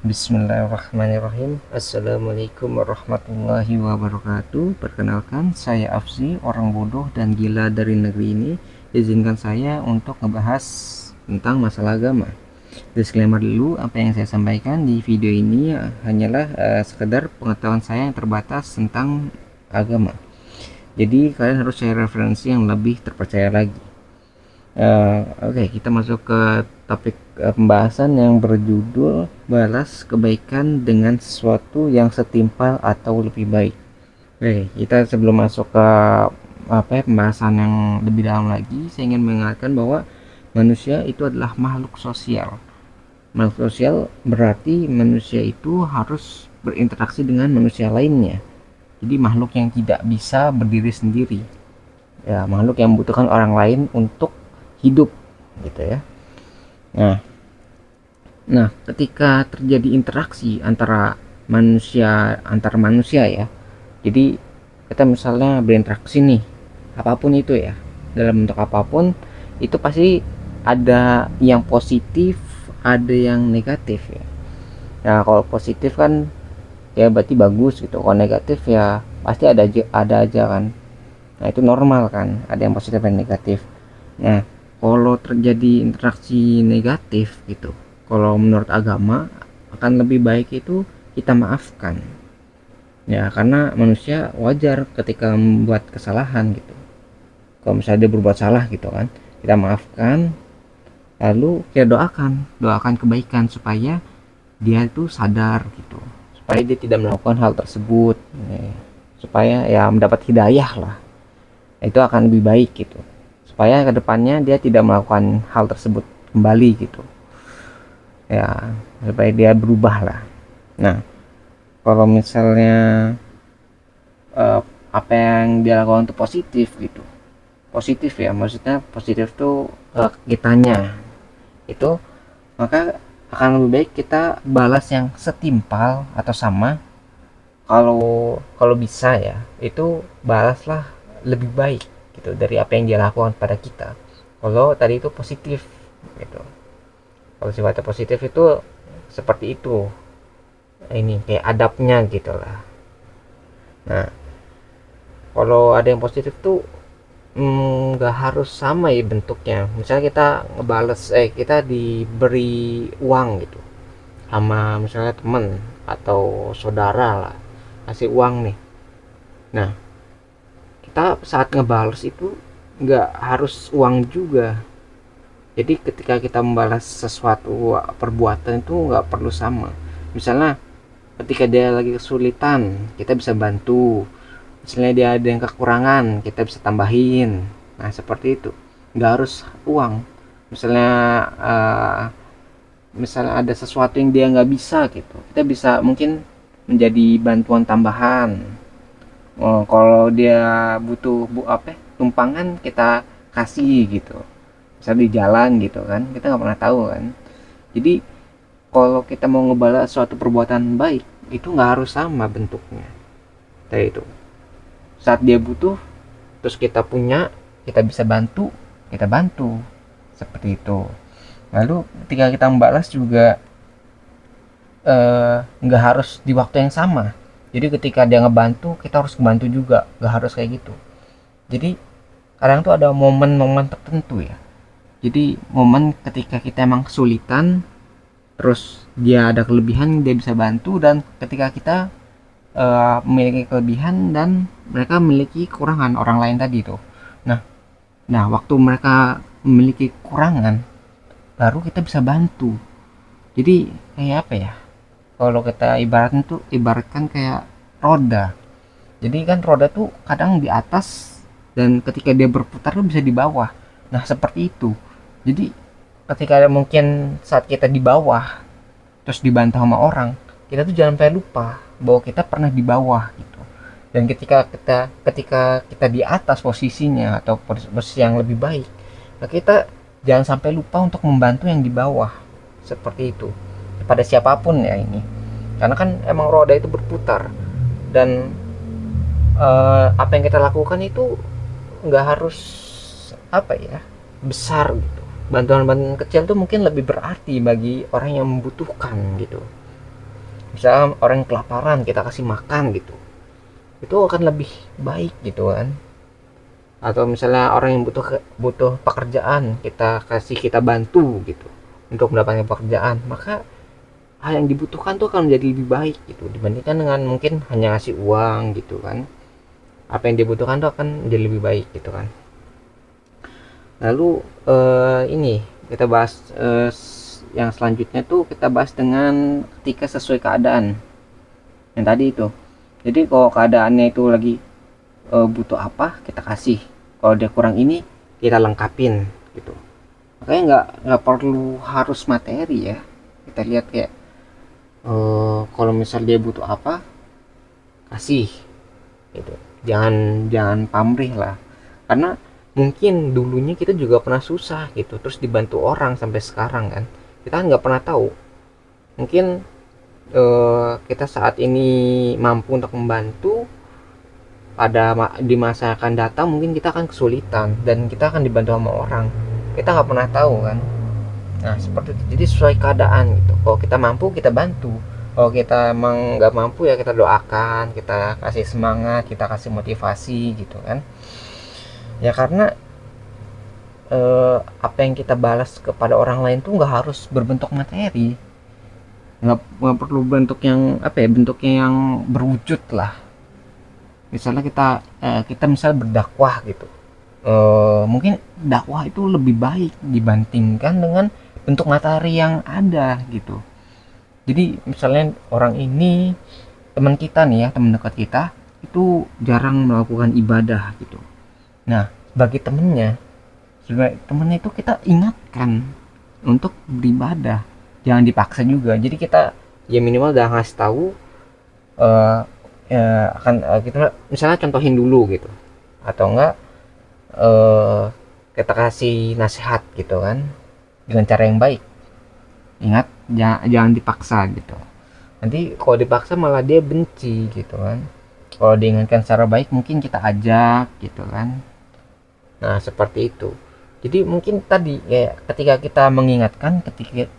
Bismillahirrahmanirrahim. Assalamualaikum warahmatullahi wabarakatuh. Perkenalkan, saya Afzi, orang bodoh dan gila dari negeri ini. Izinkan saya untuk ngebahas tentang masalah agama. Disclaimer dulu, apa yang saya sampaikan di video ini hanyalah sekedar pengetahuan saya yang terbatas tentang agama. Jadi kalian harus cari referensi yang lebih terpercaya lagi. Oke, kita masuk ke topik pembahasan yang berjudul balas kebaikan dengan sesuatu yang setimpal atau lebih baik. Oke, kita sebelum masuk ke pembahasan yang lebih dalam lagi, saya ingin mengingatkan bahwa manusia itu adalah makhluk sosial. Makhluk sosial berarti manusia itu harus berinteraksi dengan manusia lainnya. Jadi makhluk yang tidak bisa berdiri sendiri. Ya, makhluk yang membutuhkan orang lain untuk hidup gitu ya. Nah, ketika terjadi interaksi antar manusia ya. Jadi kita misalnya berinteraksi nih, apapun itu ya, dalam bentuk apapun, itu pasti ada yang positif, ada yang negatif ya. Nah, kalau positif kan ya berarti bagus gitu. Kalau negatif ya pasti ada aja kan. Nah, itu normal kan, ada yang positif dan negatif. Nah, kalau terjadi interaksi negatif gitu, kalau menurut agama akan lebih baik itu kita maafkan. Ya, karena manusia wajar ketika membuat kesalahan gitu. Kalau misalnya dia berbuat salah gitu kan, kita maafkan, lalu kita doakan kebaikan supaya dia itu sadar gitu, supaya dia tidak melakukan hal tersebut, supaya ya mendapat hidayah lah. Itu akan lebih baik gitu, supaya kedepannya dia tidak melakukan hal tersebut kembali gitu ya, supaya dia berubah lah. Nah, kalau misalnya apa yang dia lakukan itu positif gitu, positif ya, maksudnya positif tuh kitanya itu, maka akan lebih baik kita balas yang setimpal atau sama. Kalau bisa ya, itu balaslah lebih baik gitu dari apa yang dia lakukan pada kita. Kalau tadi itu positif gitu, kalau sifatnya positif itu seperti itu, ini kayak adabnya gitu lah. Nah, kalau ada yang positif tuh nggak harus sama ya bentuknya. Misalnya kita kita diberi uang gitu sama misalnya temen atau saudara lah, kasih uang nih. Nah, kita saat ngebales itu nggak harus uang juga. Jadi ketika kita membalas sesuatu perbuatan itu nggak perlu sama. Misalnya ketika dia lagi kesulitan, kita bisa bantu. Misalnya dia ada yang kekurangan, kita bisa tambahin. Nah, seperti itu, nggak harus uang. Misalnya misalnya ada sesuatu yang dia nggak bisa gitu, kita bisa mungkin menjadi bantuan tambahan. Kalau dia butuh tumpangan, kita kasih gitu, misalnya di jalan gitu kan, kita nggak pernah tahu kan. Jadi kalau kita mau ngebalas suatu perbuatan baik, itu nggak harus sama bentuknya. Kayak itu, saat dia butuh terus kita punya, kita bisa bantu, kita bantu, seperti itu. Lalu ketika kita membalas juga nggak harus di waktu yang sama. Jadi ketika dia ngebantu, kita harus ngebantu juga, nggak harus kayak gitu. Jadi kadang tuh ada momen-momen tertentu ya. Jadi momen ketika kita emang kesulitan, terus dia ada kelebihan, dia bisa bantu. Dan ketika kita memiliki kelebihan dan mereka memiliki kekurangan, orang lain tadi tuh. Nah, waktu mereka memiliki kekurangan, baru kita bisa bantu. Jadi kayak apa ya, kalau kita ibaratkan kayak roda. Jadi kan roda tuh kadang di atas, dan ketika dia berputar tuh bisa di bawah. Nah, seperti itu. Jadi ketika mungkin saat kita di bawah terus dibantu sama orang, kita tuh jangan sampai lupa bahwa kita pernah di bawah gitu. Dan ketika kita di atas posisinya atau posisi yang lebih baik, nah kita jangan sampai lupa untuk membantu yang di bawah, seperti itu, kepada siapapun ya ini. Karena kan emang roda itu berputar, dan apa yang kita lakukan itu nggak harus apa ya, besar gitu. Bantuan-bantuan kecil tuh mungkin lebih berarti bagi orang yang membutuhkan gitu. Misalnya orang yang kelaparan kita kasih makan gitu, itu akan lebih baik gitu kan. Atau misalnya orang yang butuh pekerjaan, kita bantu gitu untuk mendapatkan pekerjaan, maka hal yang dibutuhkan tuh akan menjadi lebih baik gitu dibandingkan dengan mungkin hanya ngasih uang gitu kan. Apa yang dibutuhkan tuh akan menjadi lebih baik gitu kan. Lalu ini kita bahas yang selanjutnya tuh kita bahas dengan ketika sesuai keadaan yang tadi itu. Jadi kalau keadaannya itu lagi butuh apa kita kasih, kalau dia kurang ini kita lengkapin gitu. Makanya nggak perlu harus materi ya. Kita lihat kayak kalau misal dia butuh apa kasih gitu. Jangan pamrih lah, karena mungkin dulunya kita juga pernah susah gitu terus dibantu orang sampai sekarang kan. Kita kan nggak pernah tahu, mungkin kita saat ini mampu untuk membantu, di masa akan datang mungkin kita akan kesulitan dan kita akan dibantu sama orang, kita nggak pernah tahu kan. Nah seperti itu, jadi sesuai keadaan gitu. Kalau kita mampu kita bantu, kalau kita emang nggak mampu ya kita doakan, kita kasih semangat, kita kasih motivasi gitu kan. Ya karena apa yang kita balas kepada orang lain tuh nggak harus berbentuk materi, nggak perlu bentuk yang apa ya, bentuknya yang berwujud lah. Misalnya kita misal berdakwah gitu, mungkin dakwah itu lebih baik dibandingkan dengan bentuk materi yang ada gitu. Jadi misalnya orang ini teman kita nih ya, teman dekat kita itu jarang melakukan ibadah gitu. Nah sebagai temennya itu kita ingatkan untuk beribadah, jangan dipaksa juga. Jadi kita ya minimal udah ngasih tahu, eh kita misalnya contohin dulu gitu, atau enggak kita kasih nasihat gitu kan dengan cara yang baik. Ingat, jangan dipaksa gitu. Nanti kalau dipaksa malah dia benci gitu kan. Kalau diingatkan secara baik mungkin kita ajak gitu kan. Nah seperti itu. Jadi mungkin tadi kayak ketika kita mengingatkan,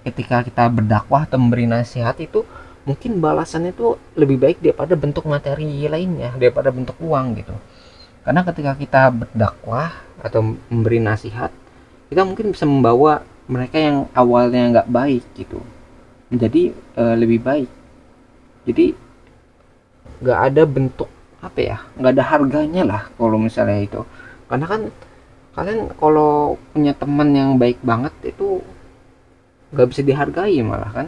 ketika kita berdakwah atau memberi nasihat itu mungkin balasannya itu lebih baik daripada bentuk materi lainnya, daripada bentuk uang gitu. Karena ketika kita berdakwah atau memberi nasihat, kita mungkin bisa membawa mereka yang awalnya nggak baik gitu menjadi lebih baik. Jadi nggak ada bentuk apa ya, nggak ada harganya lah kalau misalnya itu. Karena kan kalian kalau punya teman yang baik banget itu nggak bisa dihargai, malah kan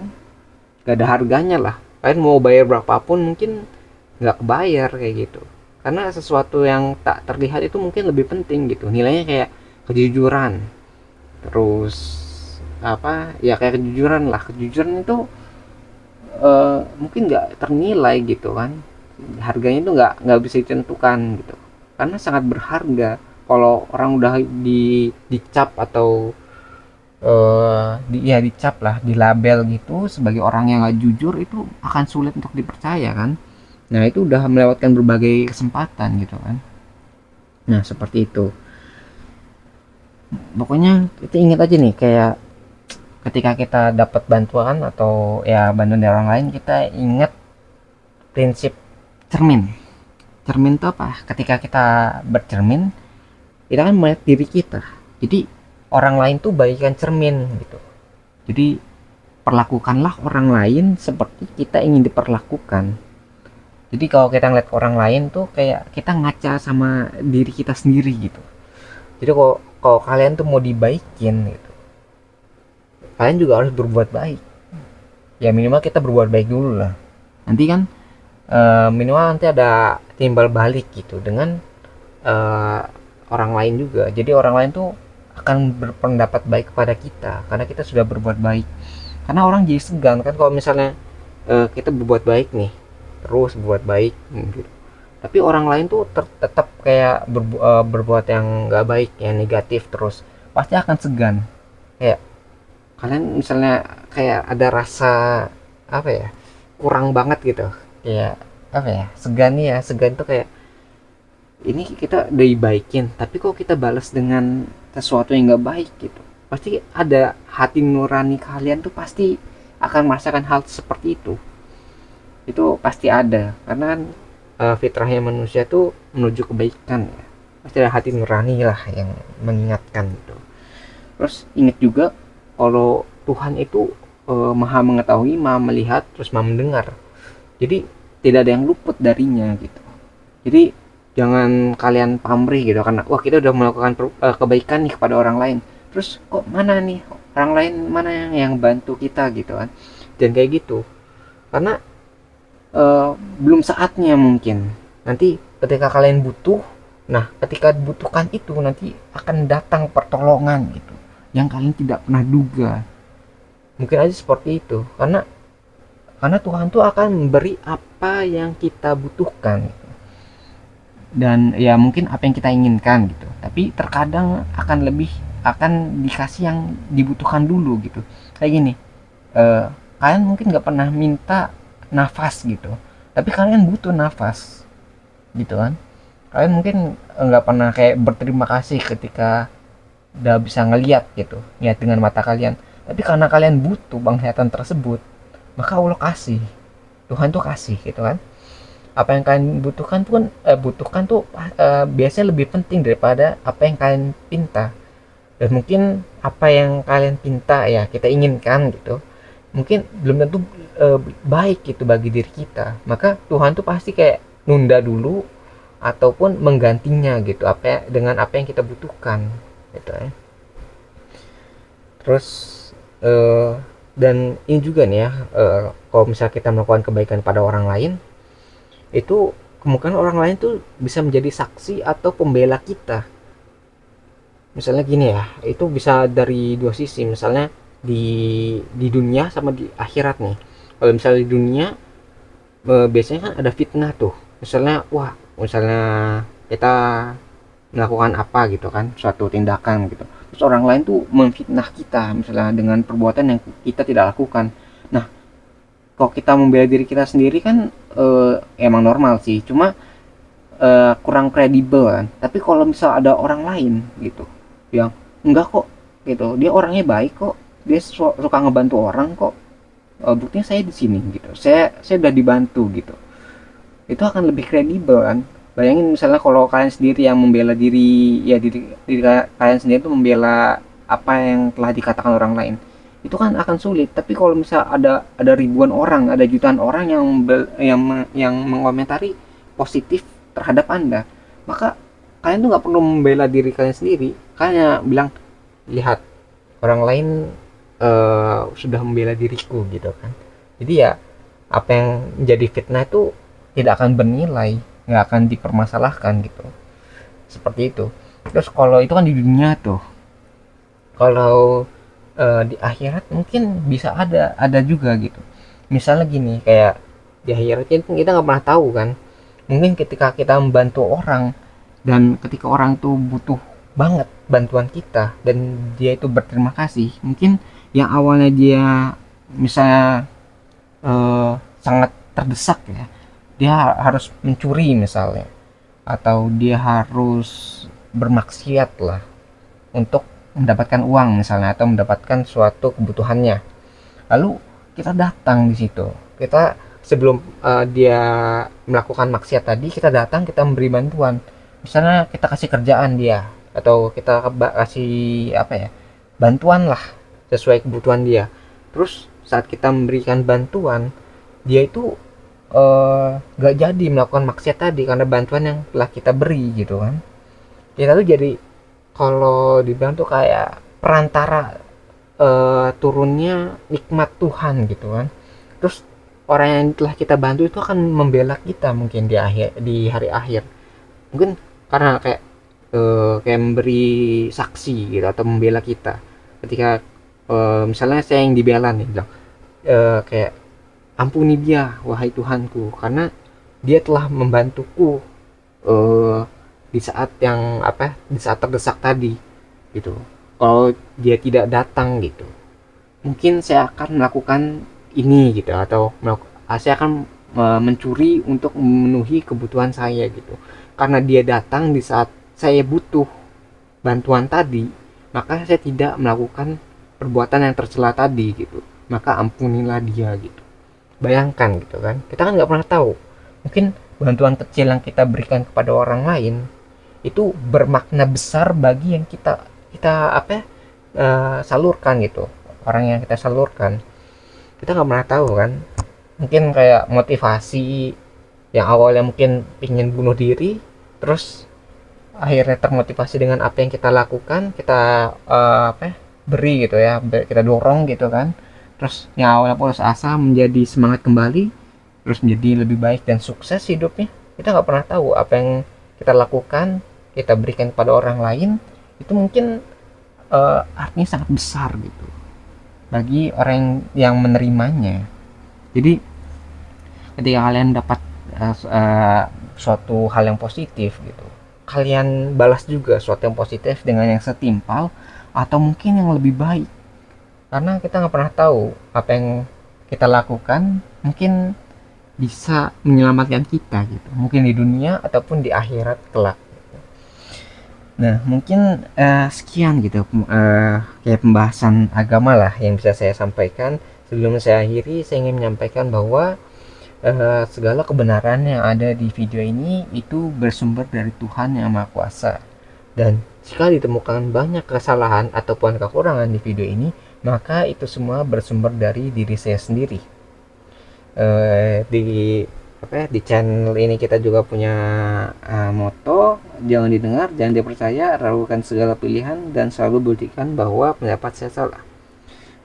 nggak ada harganya lah. Kalian mau bayar berapapun mungkin nggak kebayar kayak gitu, karena sesuatu yang tak terlihat itu mungkin lebih penting gitu nilainya, kayak kejujuran. Terus apa ya, kayak kejujuran lah, kejujuran itu mungkin nggak ternilai gitu kan, harganya itu nggak bisa ditentukan gitu, karena sangat berharga. Kalau orang udah dicap atau dicap lah, di label gitu sebagai orang yang nggak jujur, itu akan sulit untuk dipercaya kan. Nah itu udah melewatkan berbagai kesempatan gitu kan. Nah seperti itu, pokoknya kita ingat aja nih, kayak ketika kita dapat bantuan atau ya bantuan dari orang lain, kita ingat prinsip cermin. Cermin itu apa? Ketika kita bercermin, kita kan melihat diri kita. Jadi orang lain tuh bagaikan cermin gitu. Jadi perlakukanlah orang lain seperti kita ingin diperlakukan. Jadi kalau kita ngeliat orang lain tuh kayak kita ngaca sama diri kita sendiri gitu. Jadi kalau kalian tuh mau dibaikin gitu, kalian juga harus berbuat baik. Ya minimal kita berbuat baik dulu lah. Nanti kan minimal nanti ada timbal balik gitu dengan orang lain juga. Jadi orang lain tuh akan berpendapat baik kepada kita karena kita sudah berbuat baik. Karena orang jadi segan kan kalau misalnya kita berbuat baik nih, terus berbuat baik gitu. Tapi orang lain tuh tetap kayak berbuat yang nggak baik, yang negatif terus, pasti akan segan. Kayak kalian misalnya kayak ada rasa apa ya, kurang banget gitu, kayak apa ya, segan nih ya. Segan tuh kayak ini kita udah dibaikin tapi kok kita balas dengan sesuatu yang nggak baik gitu. Pasti ada hati nurani kalian tuh pasti akan merasakan hal seperti itu. itu pasti ada, karena kan fitrahnya manusia tuh menuju kebaikan ya. Pasti ada hati nurani lah yang mengingatkan gitu. Terus ingat juga kalau Tuhan itu maha mengetahui, maha melihat, terus maha mendengar. Jadi tidak ada yang luput darinya gitu. Jadi jangan kalian pamrih gitu, karena wah kita udah melakukan kebaikan nih kepada orang lain, terus kok mana nih orang lain, mana yang bantu kita gitu kan. Dan kayak gitu, karena belum saatnya mungkin. Nanti ketika kalian butuh, nah ketika dibutuhkan itu nanti akan datang pertolongan gitu yang kalian tidak pernah duga. Mungkin aja seperti itu, karena Tuhan tuh akan memberi apa yang kita butuhkan gitu. Dan ya mungkin apa yang kita inginkan gitu, tapi terkadang akan dikasih yang dibutuhkan dulu gitu. Kayak gini, eh, kalian mungkin nggak pernah minta nafas gitu, tapi kalian butuh nafas gitu kan. Kalian mungkin nggak pernah kayak berterima kasih ketika udah bisa ngeliat gitu, lihat dengan mata kalian, tapi karena kalian butuh penglihatan tersebut, maka Allah kasih. Tuhan tuh kasih gitu kan. Apa yang kalian butuhkan tuh biasanya lebih penting daripada apa yang kalian pinta. Dan mungkin apa yang kalian pinta ya kita inginkan gitu, mungkin belum tentu baik gitu bagi diri kita. Maka Tuhan tuh pasti kayak nunda dulu ataupun menggantinya gitu dengan apa yang kita butuhkan gitu ya. Terus eh, dan ini juga nih ya, kalau misalnya kita melakukan kebaikan pada orang lain, itu kemungkinan orang lain tuh bisa menjadi saksi atau pembela kita. Misalnya gini ya, itu bisa dari dua sisi. Misalnya di dunia sama di akhirat nih. Kalau misalnya di dunia, biasanya kan ada fitnah tuh. Misalnya misalnya kita melakukan apa gitu kan, suatu tindakan gitu, terus orang lain tuh memfitnah kita misalnya dengan perbuatan yang kita tidak lakukan. Nah, kalau kita membela diri kita sendiri kan emang normal sih, cuma kurang kredibel kan. Tapi kalau misal ada orang lain gitu yang enggak kok gitu, dia orangnya baik kok, dia suka ngebantu orang kok, buktinya saya di sini gitu, saya udah dibantu gitu, itu akan lebih kredibel kan. Bayangin misalnya kalau kalian sendiri yang membela diri, ya diri kalian sendiri tuh membela apa yang telah dikatakan orang lain, itu kan akan sulit. Tapi kalau misal ada ribuan orang, ada jutaan orang yang mengomentari positif terhadap anda, maka kalian tuh nggak perlu membela diri kalian sendiri. Kalian bilang, lihat orang lain sudah membela diriku gitu kan. Jadi ya apa yang menjadi fitnah itu tidak akan bernilai, nggak akan dipermasalahkan gitu, seperti itu. Terus kalau itu kan di dunia tuh, kalau di akhirat mungkin bisa ada juga gitu. Misalnya gini, kayak di akhirat kita nggak pernah tahu kan, mungkin ketika kita membantu orang dan ketika orang tuh butuh banget bantuan kita dan dia itu berterima kasih, mungkin yang awalnya dia misalnya sangat terdesak ya, dia harus mencuri misalnya, atau dia harus bermaksiat lah untuk mendapatkan uang misalnya, atau mendapatkan suatu kebutuhannya. Lalu kita datang di situ, kita sebelum dia melakukan maksiat tadi, kita datang, kita memberi bantuan. Misalnya kita kasih kerjaan dia, atau kita kasih apa ya, bantuan lah sesuai kebutuhan dia. Terus saat kita memberikan bantuan, dia itu gak jadi melakukan maksiat tadi karena bantuan yang telah kita beri gitu kan. Kita tuh jadi, kalau dibilang tuh kayak perantara turunnya nikmat Tuhan gitu kan. Terus orang yang telah kita bantu itu akan membela kita mungkin di hari akhir. Mungkin karena kayak memberi saksi gitu atau membela kita. Ketika misalnya saya yang dibela nih, bilang kayak, ampuni dia wahai Tuhanku, karena dia telah membantuku eh, di saat terdesak tadi gitu. Kalau dia tidak datang gitu, mungkin saya akan melakukan ini gitu, atau saya akan mencuri untuk memenuhi kebutuhan saya gitu. Karena dia datang di saat saya butuh bantuan tadi, maka saya tidak melakukan perbuatan yang tercela tadi gitu, maka ampunilah dia gitu. Bayangkan gitu kan, kita kan nggak pernah tahu, mungkin bantuan kecil yang kita berikan kepada orang lain itu bermakna besar bagi yang kita kita apa ya, salurkan gitu, orang yang kita salurkan. Kita nggak pernah tahu kan, mungkin kayak motivasi yang awalnya mungkin ingin bunuh diri, terus akhirnya termotivasi dengan apa yang kita lakukan, kita apa ya, beri gitu ya, kita dorong gitu kan, terus yang awalnya putus asa menjadi semangat kembali, terus menjadi lebih baik dan sukses hidupnya. Kita nggak pernah tahu apa yang kita lakukan, kita berikan kepada orang lain, itu mungkin artinya sangat besar gitu bagi orang yang menerimanya. Jadi ketika kalian dapat suatu hal yang positif gitu, kalian balas juga suatu yang positif dengan yang setimpal atau mungkin yang lebih baik, karena kita nggak pernah tahu apa yang kita lakukan mungkin bisa menyelamatkan kita gitu, mungkin di dunia ataupun di akhirat kelak. Nah, mungkin sekian gitu kayak pembahasan agama lah yang bisa saya sampaikan. Sebelum saya akhiri, saya ingin menyampaikan bahwa segala kebenaran yang ada di video ini itu bersumber dari Tuhan Yang Maha Kuasa. Dan jika ditemukan banyak kesalahan ataupun kekurangan di video ini, maka itu semua bersumber dari diri saya sendiri. Di apa ya, di channel ini kita juga punya moto, jangan didengar, jangan dipercaya, ragukan segala pilihan, dan selalu buktikan bahwa pendapat saya salah.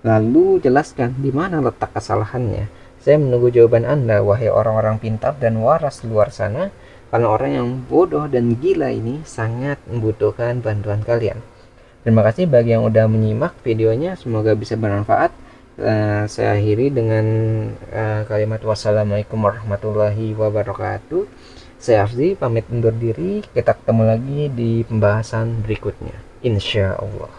Lalu jelaskan di mana letak kesalahannya. Saya menunggu jawaban Anda, wahai orang-orang pintar dan waras luar sana, karena orang yang bodoh dan gila ini sangat membutuhkan bantuan kalian. Terima kasih bagi yang udah menyimak videonya, semoga bisa bermanfaat. Saya akhiri dengan kalimat wassalamualaikum warahmatullahi wabarakatuh. Saya Afzi pamit undur diri, kita ketemu lagi di pembahasan berikutnya, insya Allah.